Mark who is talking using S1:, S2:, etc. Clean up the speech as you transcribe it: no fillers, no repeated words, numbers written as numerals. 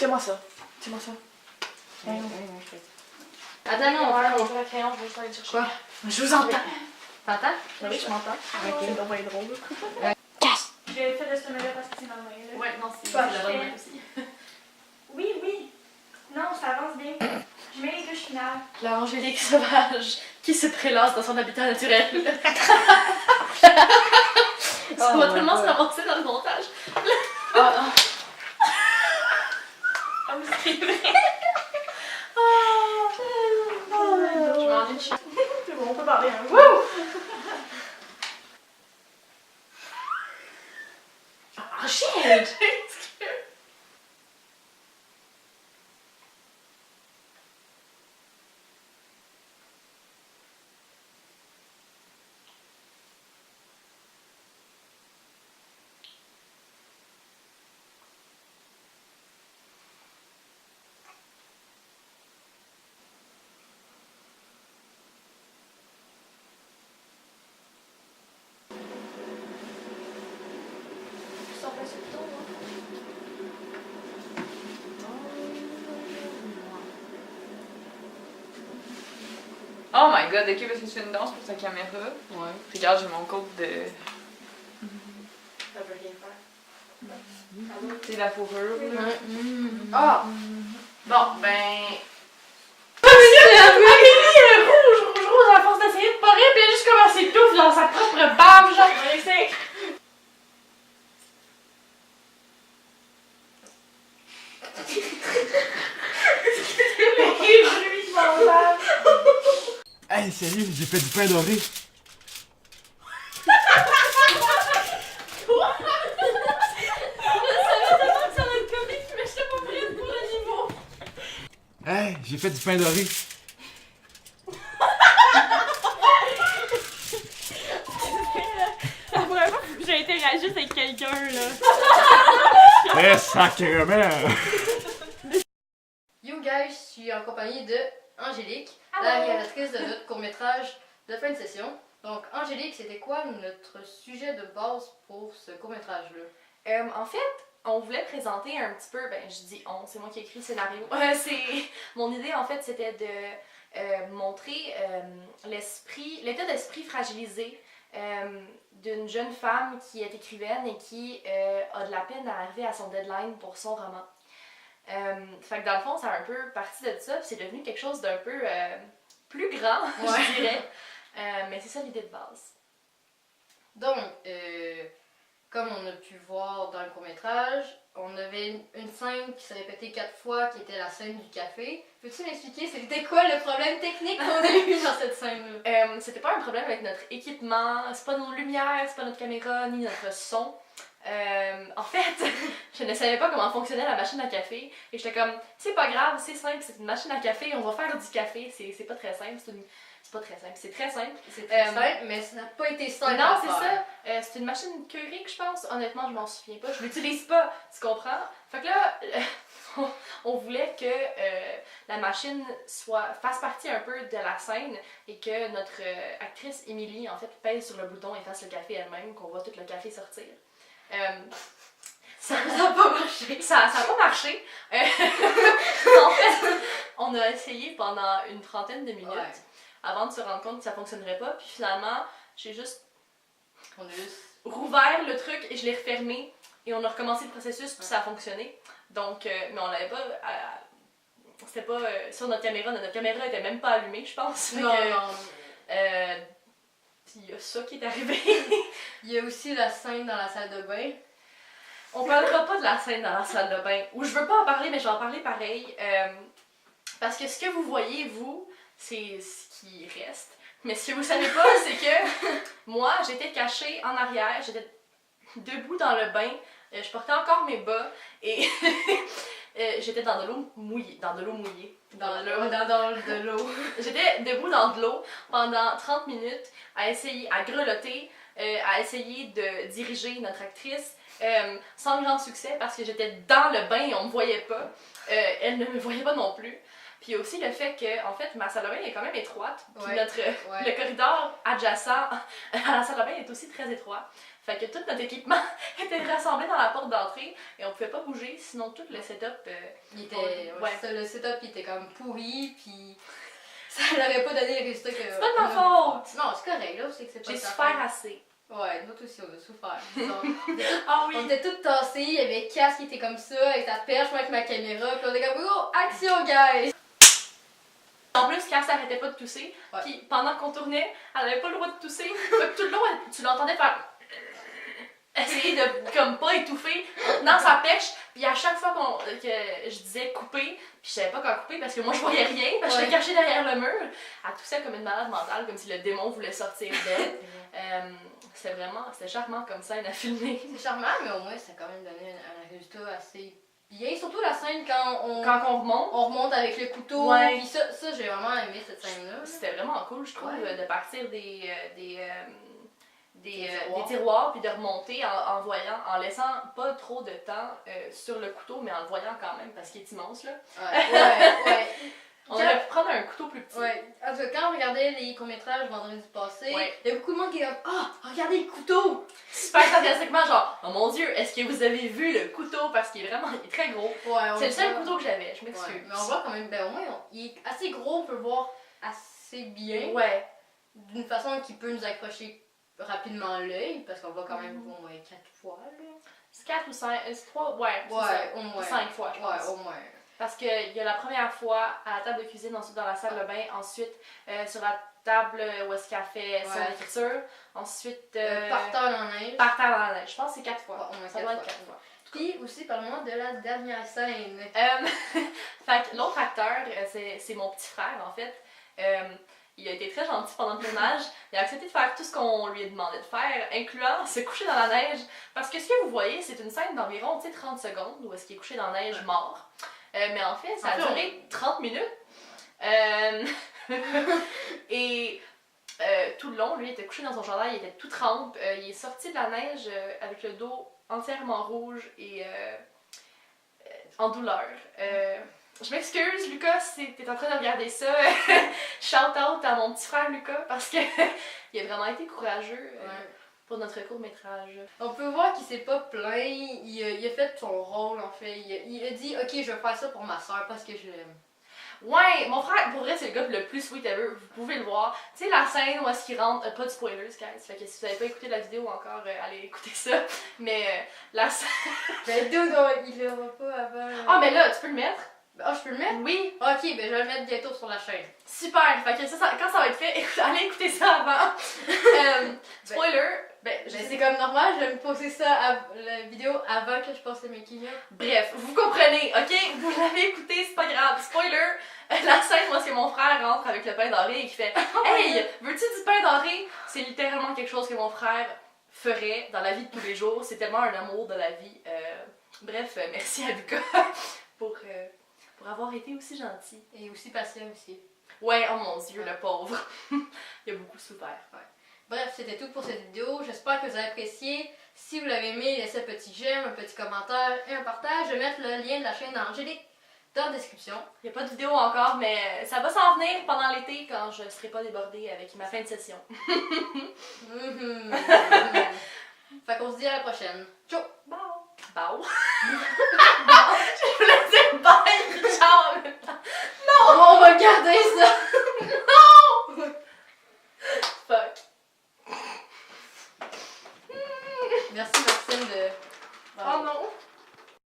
S1: Tiens-moi ça. Tiens-moi ça.
S2: Attends, non,
S1: on fait la crayon, je vais juste aller chercher.
S2: Quoi?
S1: Je vous entends.
S2: T'entends?
S1: Oui, je m'entends.
S2: Ok.
S1: C'est donc bien drôle.
S2: Casse!
S1: J'ai fait de ce là parce que c'est dans le main. Là.
S2: Ouais, non, c'est
S1: Bah,
S2: la
S1: je
S2: bonne
S1: fais-
S2: main aussi.
S1: Oui, oui. Non, ça avance bien. Je mets les touches finales.
S3: La Angélique sauvage qui se prélasse dans son habitat naturel. Ça va tellement se ramasser dans le montage.
S1: Ah, mais c'est vrai.
S3: Je m'ennuie de chier.
S1: C'est bon, on peut parler. Hein. Wouh!
S3: Oh shit!
S1: Je sors pas sur le ton, moi.
S4: Oh my god, ok, parce que tu fais une danse pour ta caméra.
S2: Ouais.
S4: Regarde, j'ai mon code de.
S1: Ça veut rien faire.
S4: Tu sais, la fourrure. là.
S1: Ah! Bon, ben.
S3: Rouge, à force d'essayer de pas rire, puis elle a juste commencé tout dans sa propre bave, genre.
S1: On essaie.
S5: Hey, sérieux, j'ai fait du pain doré.
S3: Ça va être comique, mais j'étais pas prête pour le niveau.
S5: Hey, j'ai fait du pain doré.
S3: La première fois que j'ai interagi avec quelqu'un, là.
S5: Eh, sacrément!
S2: Yo guys, je suis en compagnie de Angélique, la réalisatrice de notre court-métrage de fin de session. Donc Angélique, c'était quoi notre sujet de base pour ce court-métrage-là?
S3: En fait, on voulait présenter un petit peu, ben je dis on, c'est moi qui ai écrit le scénario. Mon idée en fait c'était de montrer l'état d'esprit fragilisé d'une jeune femme qui est écrivaine et qui a de la peine à arriver à son deadline pour son roman. Fait que dans le fond, ça a un peu parti de ça, puis c'est devenu quelque chose d'un peu plus grand, je dirais. Mais c'est ça l'idée de base.
S2: Donc, comme on a pu voir dans le court-métrage, on avait une scène qui s'est répétée 4 fois, qui était la scène du café. Peux-tu m'expliquer c'était quoi le problème technique qu'on a eu dans cette scène-là?
S3: C'était pas un problème avec notre équipement, c'est pas nos lumières, c'est pas notre caméra, ni notre son. En fait, je ne savais pas comment fonctionnait la machine à café et j'étais comme, c'est pas grave, c'est simple, c'est une machine à café, on va faire du café, c'est pas très simple, c'est pas très simple, c'est très simple.
S2: C'est très simple, mais ça n'a pas été simple.
S3: Non,
S2: à
S3: c'est
S2: faire.
S3: ça, c'est une machine Keurig, je pense, honnêtement, je m'en souviens pas, je l'utilise pas, tu comprends? Fait que là, on voulait que la machine fasse partie un peu de la scène et que notre actrice Émilie, en fait, pèse sur le bouton et fasse le café elle-même, qu'on voit tout le café sortir. Ça n'a pas marché. Ça n'a pas marché. En fait, on a essayé pendant une trentaine de minutes avant de se rendre compte que ça fonctionnerait pas. Puis finalement, j'ai juste rouvert le truc et je l'ai refermé. Et on a recommencé le processus puis ça a fonctionné. Donc, mais on l'avait pas... c'était pas sur notre caméra était même pas allumée, je pense.
S2: Non, non.
S3: Puis il y a ça qui est arrivé.
S2: Il y a aussi la scène dans la salle de bain.
S3: On parlera pas de la scène dans la salle de bain. Ou je veux pas en parler, mais je vais en parler pareil. Parce que ce que vous voyez, vous, c'est ce qui reste. Mais ce que vous savez pas, c'est que moi, j'étais cachée en arrière, j'étais debout dans le bain, je portais encore mes bas et j'étais dans de l'eau mouillée. Dans de l'eau. J'étais debout dans de l'eau pendant 30 minutes à grelotter, à essayer de diriger notre actrice. Sans grand succès parce que j'étais dans le bain et on me voyait pas. Elle ne me voyait pas non plus. Puis aussi le fait que, en fait, ma salle de bain est quand même étroite. Puis le corridor adjacent à la salle de bain est aussi très étroit. Fait que tout notre équipement était rassemblé dans la porte d'entrée et on pouvait pas bouger, sinon tout le setup...
S2: Il était,
S3: Ouais.
S2: ça, le setup il était comme pourri, puis ça n'aurait pas donné les résultats que.
S3: C'est pas de ma faute!
S2: Non, c'est correct, là, c'est que c'est pas
S3: J'ai
S2: de ta
S3: souffert
S2: faute.
S3: assez.
S2: Ouais, nous aussi, on a souffert. Donc,
S3: Ah
S2: on était toutes tassées, il y avait Cass qui était comme ça, avec sa perche, moi avec ma caméra, puis on était comme, oh, action, guys!
S3: En plus, Cass arrêtait pas de tousser,
S2: Ouais.
S3: puis pendant qu'on tournait, elle avait pas le droit de tousser. Fait que tout le long, tu l'entendais faire... essayer de comme pas étouffer dans sa pêche, puis à chaque fois que je disais couper, puis je savais pas quand couper parce que moi je voyais rien, parce que j'étais cachée derrière le mur, elle toussait comme une malade mentale, comme si le démon voulait sortir d'elle. C'était charmant comme scène à filmer.
S2: C'est charmant, mais au moins, ça a quand même donné un résultat assez bien. Surtout la scène quand
S3: Quand on remonte,
S2: on remonte avec le couteau,
S3: Ouais.
S2: puis ça j'ai vraiment aimé cette scène-là.
S3: c'était vraiment cool, je trouve,
S2: Ouais.
S3: de partir des
S2: tiroirs.
S3: tiroirs puis de remonter en laissant pas trop de temps sur le couteau, mais en le voyant quand même parce qu'il est immense là.
S2: Ouais.
S3: On aurait pu prendre un couteau plus petit.
S2: Ouais. En tout cas, quand on regardait les courts-métrages vendredi passé,
S3: Ouais.
S2: il y a beaucoup de monde qui est comme ah, regardez le couteau!
S3: Super sarcastiquement, genre, oh mon dieu, est-ce que vous avez vu le couteau? Parce qu'il est vraiment, il est très gros.
S2: Ouais,
S3: C'est le seul couteau que j'avais, je m'excuse.
S2: Ouais. Mais on voit quand même, ben au moins, il est assez gros, on peut le voir assez bien.
S3: Ouais.
S2: D'une façon qui peut nous accrocher rapidement l'œil, parce qu'on voit quand même au moins 4 fois, là.
S3: C'est 4 ou 5, c'est 3, ouais, c'est
S2: Ouais,
S3: ça.
S2: au moins.
S3: 5 fois, je pense.
S2: Ouais, au moins.
S3: Parce qu'il y a la première fois à la table de cuisine, ensuite dans la salle de bain, ensuite sur la table où est-ce qu'elle fait son
S2: Ouais.
S3: écriture, ensuite
S2: Par terre dans la neige.
S3: par terre dans la neige. Je pense que c'est 4 fois.
S2: Ouais, au moins
S3: Ça
S2: 4
S3: doit
S2: fois.
S3: être 4 fois.
S2: Puis aussi, parle-moi de la dernière scène.
S3: Fait que l'autre acteur, c'est mon petit frère en fait. Il a été très gentil pendant le tournage. Il a accepté de faire tout ce qu'on lui a demandé de faire, incluant se coucher dans la neige. Parce que ce que vous voyez, c'est une scène d'environ 30 secondes où est-ce qu'il est couché dans la neige mort. Mais en fait, ça a duré 30 minutes. Et tout le long, lui, il était couché dans son chandail, il était tout trempe. Il est sorti de la neige avec le dos entièrement rouge et en douleur. Je m'excuse, Lucas, si t'es en train de regarder ça. Shout out à mon petit frère Lucas parce que il a vraiment été courageux pour notre court-métrage.
S2: On peut voir qu'il s'est pas plaint, il a fait son rôle en fait. Il a dit ok, je vais faire ça pour ma soeur parce que je l'aime.
S3: Ouais, mon frère, pour vrai, c'est le gars le plus sweet ever, vous pouvez le voir. Tu sais, la scène où est-ce qu'il rentre, pas de spoilers, guys, fait que si vous avez pas écouté la vidéo encore, allez écouter ça. Mais la scène.
S2: Ben d'où il l'aura pas avant.
S3: Ah, mais là, tu peux le mettre?
S2: Ah, je peux le mettre?
S3: Oui,
S2: Ok, ben je vais le mettre bientôt sur la chaîne.
S3: super. Fait que ça, quand ça va être fait, allez écouter ça avant. Spoiler,
S2: C'est comme normal, je vais me poster ça, la vidéo avant que je poste le making-of.
S3: bref, vous comprenez, ok? Vous l'avez écouté, c'est pas grave. Spoiler, la scène où est-ce que mon frère rentre avec le pain doré et qui fait hey, veux-tu du pain doré? C'est littéralement quelque chose que mon frère ferait dans la vie de tous les jours. C'est tellement un amour de la vie. Bref, merci à Lucas pour avoir été aussi gentil.
S2: Et aussi patient aussi.
S3: Ouais, oh mon dieu, le pauvre. Il a beaucoup souffert.
S2: Bref, c'était tout pour cette vidéo. J'espère que vous avez apprécié. Si vous l'avez aimé, laissez un petit j'aime, un petit commentaire et un partage. Je vais mettre le lien de la chaîne d'Angélique dans la description.
S3: Il n'y a pas de vidéo encore, mais ça va s'en venir pendant l'été quand je ne serai pas débordée avec ma fin de session.
S2: Fait qu'on se dit à la prochaine. Ciao!
S3: Bye! Bao! Je voulais dire bye! Ciao! En même temps.
S2: On va garder ça!
S3: Fuck!
S2: Merci Maxime de...
S3: Oh non!